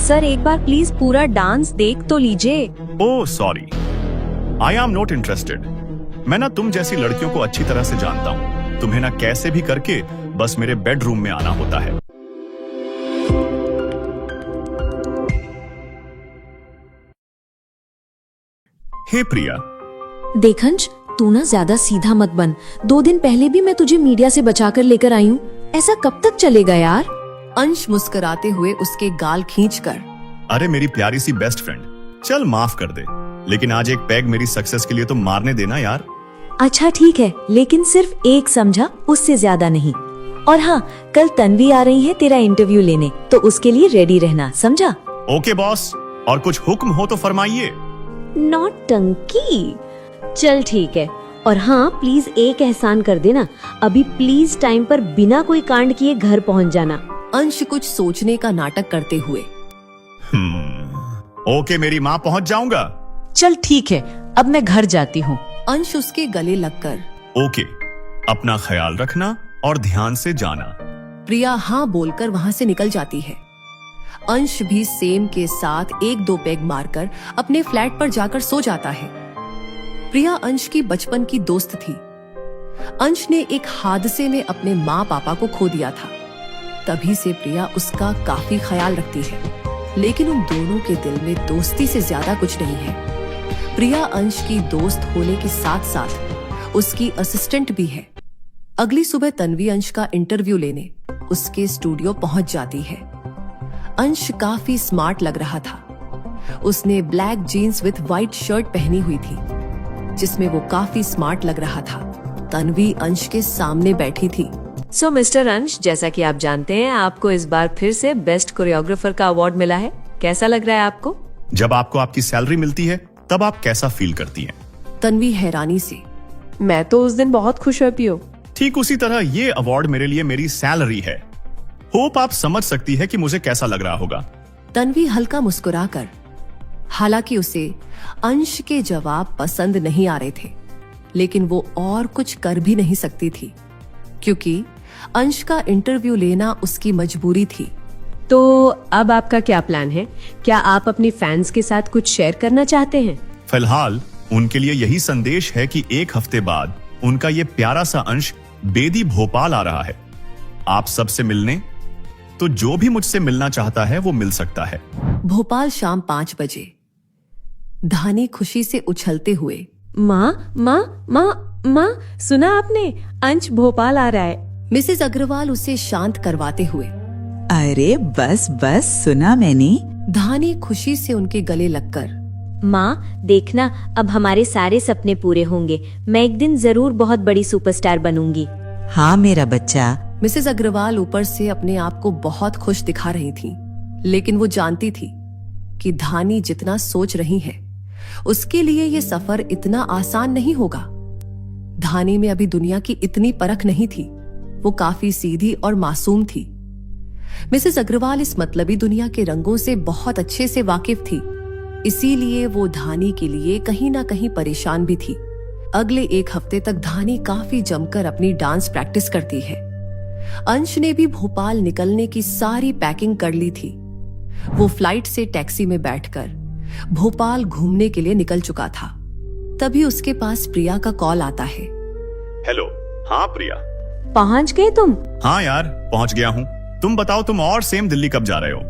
Sir एक बार please पूरा dance देख तो लीजिए। Oh sorry, I am not interested. मैं ना तुम जैसी लड़कियों को अच्छी तरह से जानता हूँ। तुम्हें ना कैसे भी करके बस मेरे बेडरूम में आना होता है। हे प्रिया। देख अंश, तू ना ज्यादा सीधा मत बन। 2 दिन पहले भी मैं तुझे मीडिया से बचाकर लेकर आई हूँ। ऐसा कब तक चलेगा यार? अंश मुस्कुराते हुए उसके गाल खींचकर, अरे मेरी प्यारी सी बेस्ट फ्रेंड, चल माफ कर दे, लेकिन आज एक पैग मेरी सक्सेस के लिए तो मारने देना यार। अच्छा ठीक है, लेकिन सिर्फ एक समझा, उससे ज्यादा नहीं। और हाँ, कल तन्वी आ रही है तेरा इंटरव्यू लेने, तो उसके लिए रेडी रहना, समझा? ओके बॉस, और कुछ हुक्म हो तो फरमाइए। नौटंकी। चल ठीक है। और हाँ, प्लीज एक एहसान कर देना, अभी प्लीज टाइम पर बिना कोई कांड किए घर पहुँच जाना। अंश कुछ सोचने का नाटक करते हुए, ओके मेरी माँ, पहुँच जाऊंगा। चल ठीक है, अब मैं घर जाती हूँ। अंश उसके गले लगकर, ओके, अपना ख्याल रखना और ध्यान से जाना। प्रिया हाँ बोलकर वहाँ से निकल जाती है। अंश भी सेम के साथ 1-2 पेग मारकर अपने फ्लैट पर जाकर सो जाता है। प्रिया अंश की बचपन की दोस्त थी। अंश ने एक हादसे में अपने माँ पापा को खो दिया था। तभी से प्रिया उसका काफी ख्याल रखती है, लेकिन उन दोनों के दिल में दोस्ती से ज्यादा कुछ नहीं है। प्रिया अंश की दोस्त होने के साथ साथ उसकी असिस्टेंट भी है। अगली सुबह तन्वी अंश का इंटरव्यू लेने उसके स्टूडियो पहुंच जाती है। अंश काफी स्मार्ट लग रहा था। उसने black jeans with white shirt पहनी हुई थी, जिसमें वो काफी स्मार्ट लग रहा था। तन्वी अंश के सामने बैठी थी। सो मिस्टर अंश, जैसा कि आप जानते हैं, आपको इस बार फिर से बेस्ट कोरियोग्राफर का अवार्ड मिला है। कैसा लग रहा है आपको? जब आपको आपकी सैलरी मिलती है तब आप कैसा फील करती हैं? तन्वी हैरानी से, मैं तो उस दिन बहुत खुश हुई पियो। ठीक उसी तरह ये अवार्ड मेरे लिए मेरी सैलरी है। होप आप समझ सकती है कि मुझे कैसा लग रहा होगा। तन्वी हल्का मुस्कुराकर, हालांकि उसे अंश के जवाब पसंद नहीं आ रहे थे, लेकिन वो और कुछ कर भी नहीं सकती थी, क्योंकि अंश का इंटरव्यू लेना उसकी मजबूरी थी। तो अब आपका क्या प्लान है? क्या आप अपनी फैंस के साथ कुछ शेयर करना चाहते हैं? फिलहाल उनके लिए यही संदेश है कि 1 हफ्ते बाद उनका ये प्यारा सा अंश बेदी भोपाल आ रहा है आप सबसे मिलने। तो जो भी मुझसे मिलना चाहता है वो मिल सकता है। भोपाल शाम 5 बजे। धानी खुशी से उछलते हुए, माँ माँ माँ माँ, सुना आपने? अंश भोपाल आ रहा है। मिसेस अग्रवाल उसे शांत करवाते हुए, अरे बस बस, सुना मैंने। धानी खुशी से उनके गले लगकर, माँ देखना, अब हमारे सारे सपने पूरे होंगे। मैं एक दिन जरूर बहुत बड़ी सुपरस्टार बनूंगी। हाँ मेरा बच्चा। मिसेस अग्रवाल ऊपर से अपने आप को बहुत खुश दिखा रही थी, लेकिन वो जानती थी कि धानी जितना सोच रही है उसके लिए ये सफर इतना आसान नहीं होगा। धानी में अभी दुनिया की इतनी परख नहीं थी। वो काफी सीधी और मासूम थी। मिसेस अग्रवाल इस मतलबी दुनिया के रंगों से बहुत अच्छे से वाकिफ थी, इसीलिए वो धानी के लिए कहीं ना कहीं परेशान भी थी। अगले 1 हफ्ते तक धानी काफी जमकर अपनी डांस प्रैक्टिस करती है। अंश ने भी भोपाल निकलने की सारी पैकिंग कर ली थी। वो फ्लाइट से टैक्सी में बैठकर भोपाल घूमने के लिए निकल चुका था। तभी उसके पास प्रिया का कॉल आता है। हेलो। हाँ प्रिया। पहुँच गए तुम? हाँ यार, पहुंच गया हूँ। तुम बताओ, तुम और सेम दिल्ली कब जा रहे हो?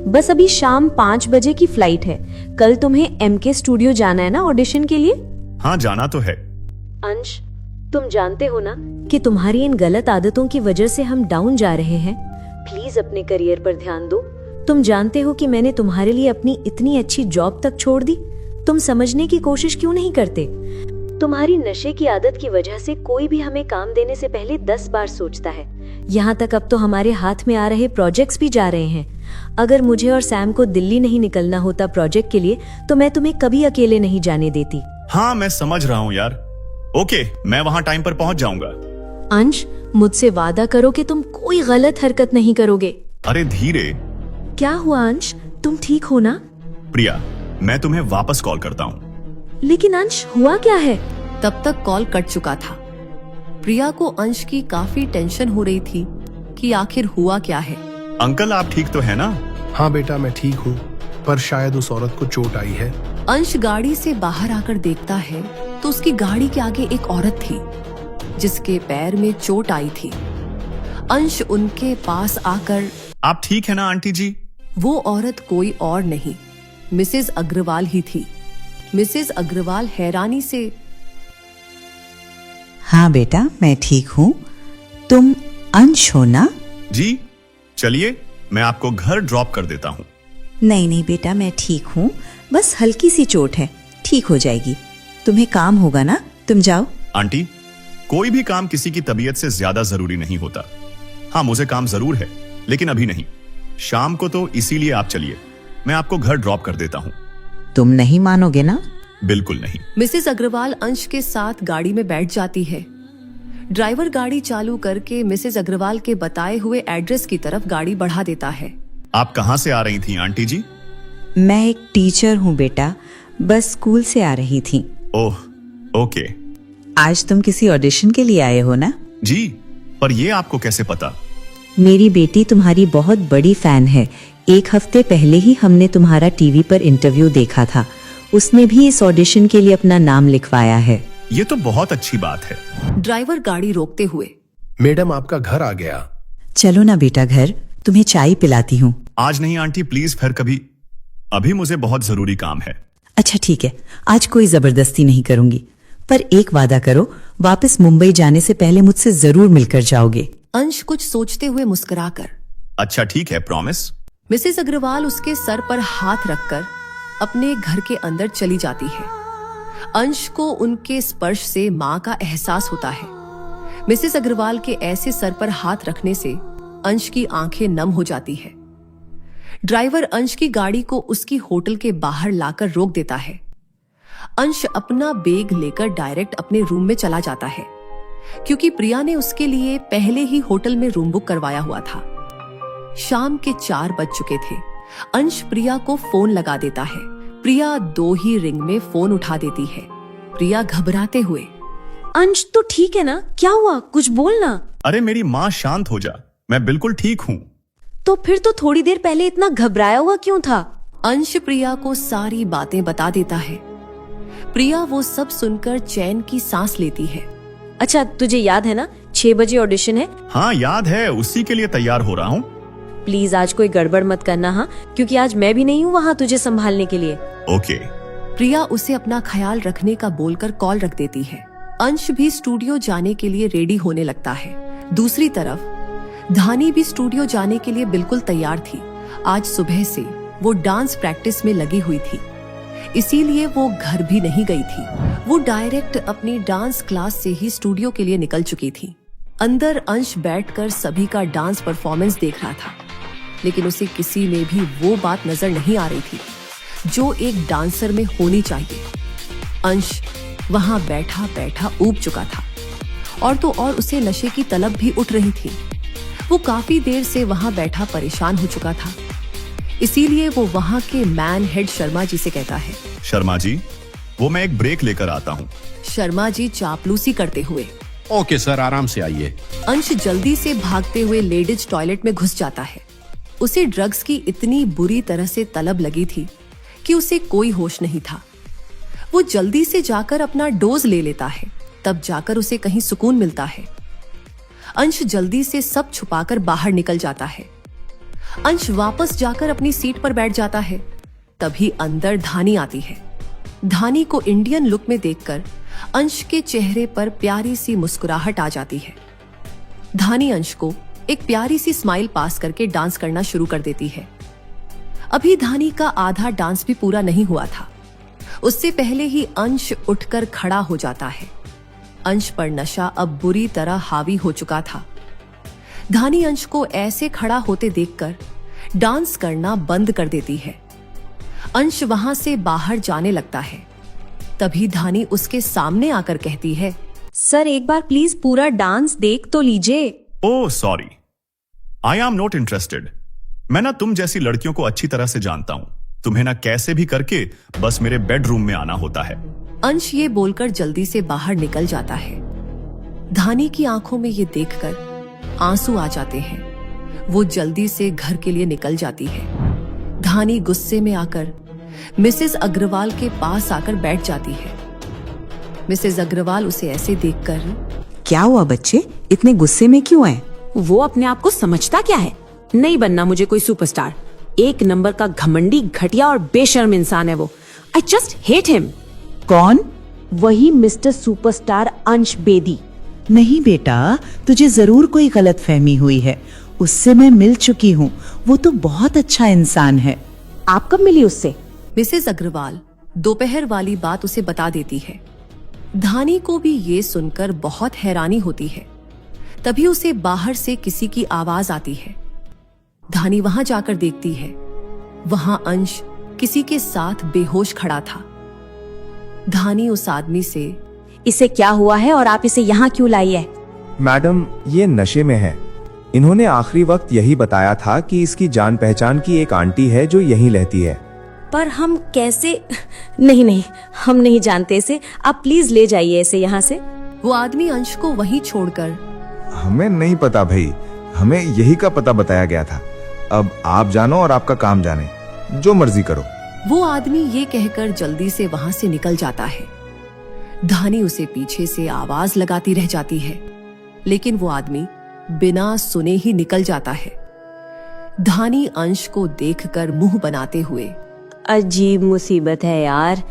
बस अभी शाम 5 बजे की फ्लाइट है। कल तुम्हें MK स्टूडियो जाना है ना ऑडिशन के लिए? हाँ जाना तो है। अंश, तुम जानते हो ना कि तुम्हारी इन गलत आदतों की वजह से हम डाउन जा रहे हैं। प्लीज अपने करियर पर ध्यान दो। तुम जानते हो कि मैंने तुम्हारे लिए अपनी इतनी अच्छी जॉब तक छोड़ दी। तुम समझने की कोशिश क्यों नहीं करते? तुम्हारी नशे की आदत की वजह से कोई भी हमें काम देने से पहले 10 बार सोचता है। यहाँ तक अब तो हमारे हाथ में आ रहे प्रोजेक्ट्स भी जा रहे हैं। अगर मुझे और सैम को दिल्ली नहीं निकलना होता प्रोजेक्ट के लिए, तो मैं तुम्हें कभी अकेले नहीं जाने देती। हाँ मैं समझ रहा हूँ यार। ओके, मैं वहाँ टाइम पर पहुँच जाऊंगा। अंश, मुझसे वादा करो कि तुम कोई गलत हरकत नहीं करोगे। अरे धीरे। क्या हुआ अंश, तुम ठीक हो ना? प्रिया, मैं तुम्हें वापस कॉल करता हूँ। लेकिन अंश, हुआ क्या है? तब तक कॉल कट चुका था। प्रिया को अंश की काफी टेंशन हो रही थी कि आखिर हुआ क्या है। अंकल आप ठीक तो है ना? हाँ बेटा मैं ठीक हूँ, पर शायद उस औरत को चोट आई है। अंश गाड़ी से बाहर आकर देखता है तो उसकी गाड़ी के आगे एक औरत थी जिसके पैर में चोट आई थी। अंश उनके पास आकर, आप ठीक है ना आंटी जी? वो औरत कोई और नहीं, मिसेज अग्रवाल ही थी। मिसेज अग्रवाल हैरानी से, हाँ बेटा मैं ठीक हूँ, तुम अंश हो ना? जी चलिए मैं आपको घर ड्रॉप कर देता हूँ। नहीं नहीं बेटा मैं ठीक हूँ, बस हल्की सी चोट है, ठीक हो जाएगी। तुम्हें काम होगा ना, तुम जाओ। आंटी कोई भी काम किसी की तबीयत से ज्यादा जरूरी नहीं होता। हाँ मुझे काम जरूर है लेकिन अभी नहीं, शाम को तो इसीलिए आप चलिए, मैं आपको घर ड्रॉप कर देता हूँ। तुम नहीं मानोगे ना? बिल्कुल नहीं। मिसेज अग्रवाल अंश के साथ गाड़ी में बैठ जाती है। ड्राइवर गाड़ी चालू करके मिसेज अग्रवाल के बताए हुए एड्रेस की तरफ गाड़ी बढ़ा देता है। आप कहाँ से आ रही थी आंटी जी? मैं एक टीचर हूँ बेटा, बस स्कूल से आ रही थी। Oh okay. आज तुम किसी ऑडिशन के लिए आए हो ना? जी, पर ये आपको कैसे पता? मेरी बेटी तुम्हारी बहुत बड़ी फैन है। एक हफ्ते पहले ही हमने तुम्हारा टीवी पर इंटरव्यू देखा था, उसने भी इस ऑडिशन के लिए अपना नाम लिखवाया है। ये तो बहुत अच्छी बात है। ड्राइवर गाड़ी रोकते हुए, मैडम आपका घर आ गया। चलो ना बेटा घर, तुम्हें चाय पिलाती हूँ। आज नहीं आंटी प्लीज, फिर कभी, अभी मुझे बहुत जरूरी काम है। अच्छा ठीक है, आज कोई जबरदस्ती नहीं करूंगी, पर एक वादा करो, वापस मुंबई जाने से पहले मुझसे जरूर मिलकर जाओगे। अंश कुछ सोचते हुए मुस्कुराकर, अच्छा ठीक है, प्रॉमिस। मिसेज अग्रवाल उसके सर पर हाथ रखकर अपने घर के अंदर चली जाती है। अंश को उनके स्पर्श से माँ का एहसास होता है। मिसेज अग्रवाल के ऐसे सर पर हाथ रखने से अंश की आंखें नम हो जाती है। ड्राइवर अंश की गाड़ी को उसकी होटल के बाहर लाकर रोक देता है। अंश अपना बैग लेकर डायरेक्ट अपने रूम में चला जाता है, क्योंकि प्रिया ने उसके लिए पहले ही होटल में रूम बुक करवाया हुआ था। शाम के 4 बज चुके थे। अंश प्रिया को फोन लगा देता है। प्रिया 2 ही रिंग में फोन उठा देती है। प्रिया घबराते हुए, अंश तो ठीक है ना, क्या हुआ, कुछ बोलना। अरे मेरी माँ शांत हो जा, मैं बिल्कुल ठीक हूँ। तो फिर तो थोड़ी देर पहले इतना घबराया हुआ क्यों था? अंश प्रिया को सारी बातें बता देता है। प्रिया वो सब सुनकर चैन की सांस लेती है। अच्छा तुझे याद है ना 6 बजे ऑडिशन है? हाँ याद है, उसी के लिए तैयार हो रहा हूँ। प्लीज आज कोई गड़बड़ मत करना, हाँ, क्योंकि आज मैं भी नहीं हूँ वहाँ तुझे संभालने के लिए। ओके। प्रिया उसे अपना ख्याल रखने का बोलकर कॉल रख देती है। अंश भी स्टूडियो जाने के लिए रेडी होने लगता है। दूसरी तरफ धानी भी स्टूडियो जाने के लिए बिल्कुल तैयार थी। आज सुबह से वो डांस प्रैक्टिस में लगी हुई थी, इसीलिए वो घर भी नहीं गई थी। वो डायरेक्ट अपनी डांस क्लास से ही स्टूडियो के लिए निकल चुकी थी। अंदर अंश बैठकर सभी का डांस परफॉर्मेंस देख रहा था, लेकिन उसे किसी में भी वो बात नजर नहीं आ रही थी जो एक डांसर में होनी चाहिए। अंश वहां बैठा बैठा ऊब चुका था, और तो और उसे नशे की तलब भी उठ रही थी। वो काफी देर से वहां बैठा परेशान हो चुका था, इसीलिए वो वहां के मैन हेड शर्मा जी से कहता है, शर्मा जी, वो मैं एक ब्रेक लेकर आता हूँ। शर्मा जी चापलूसी करते हुए, ओके सर, आराम से आइए। अंश जल्दी से भागते हुए लेडीज टॉयलेट में घुस जाता है। उसे ड्रग्स की इतनी बुरी तरह से तलब लगी थी कि उसे कोई होश नहीं था। वो जल्दी से जाकर अपना डोज ले लेता है, तब जाकर उसे कहीं सुकून मिलता है। अंश जल्दी से सब छुपाकर बाहर निकल जाता है। अंश वापस जाकर अपनी सीट पर बैठ जाता है। तभी अंदर धानी आती है। धानी को इंडियन लुक में देखकर अंश के चेहरे पर प्यारी सी मुस्कुराहट आ जाती है। धानी अंश को एक प्यारी सी स्माइल पास करके डांस करना शुरू कर देती है। अभी धानी का आधा डांस भी पूरा नहीं हुआ था, उससे पहले ही अंश उठकर खड़ा हो जाता है। अंश पर नशा अब बुरी तरह हावी हो चुका था। धानी अंश को ऐसे खड़ा होते देखकर डांस करना बंद कर देती है। अंश वहां से बाहर जाने लगता है। तभी धानी उसके सामने आकर कहती है, सर एक बार प्लीज पूरा डांस देख तो लीजिए। Oh sorry, I am not interested. मैं ना तुम जैसी लड़कियों को अच्छी तरह से जानता हूं। तुम्हें ना कैसे भी करके बस मेरे बेडरूम में आना होता है। अंश ये बोलकर जल्दी से बाहर निकल जाता है। धानी की आंखों में ये देखकर आंसू आ जाते हैं। वो जल्दी से घर के लिए निकल जाती है। धानी गुस्से में आकर मिसेस अग्रवाल के पास आकर बैठ जाती है। मिसेस अग्रवाल उसे ऐसे देखकर, क्या हुआ बच्चे, इतने गुस्से में क्यों आए? वो अपने आप को समझता क्या है? नहीं बनना मुझे कोई सुपरस्टार। एक नंबर का घमंडी, घटिया और बेशर्म इंसान है वो। I just hate him. कौन? वही मिस्टर सुपरस्टार अंश बेदी। नहीं बेटा, तुझे जरूर कोई गलत फहमी हुई है। उससे मैं मिल चुकी हूँ, वो तो बहुत अच्छा इंसान है। आप कब मिली उससे? मिसेस अग्रवाल दोपहर वाली बात उसे बता देती है। धानी को भी ये सुनकर बहुत हैरानी होती है। तभी उसे बाहर से किसी की आवाज आती है। धानी वहां जाकर देखती है, वहां अंश किसी के साथ बेहोश खड़ा था। धानी उस आदमी से, इसे क्या हुआ है और आप इसे यहाँ क्यों लाई है? मैडम, ये नशे में है। इन्होंने आखिरी वक्त यही बताया था कि इसकी जान पहचान की एक आंटी है जो यहीं रहती है। पर हम कैसे? नहीं, हम नहीं जानते इसे। आप प्लीज ले जाइए इसे यहाँ से। वो आदमी अंश को वहीं छोड़कर, हमें नहीं पता भाई, हमें यही का पता बताया गया था। अब आप जानो और आपका काम जाने, जो मर्जी करो। वो आदमी ये कहकर जल्दी से वहां से निकल जाता है। धानी उसे पीछे से आवाज लगाती रह जाती है, लेकिन वो आदमी बिना सुने ही निकल जाता है। धानी अंश को देखकर मुंह बनाते हुए, अजीब मुसीबत है यार।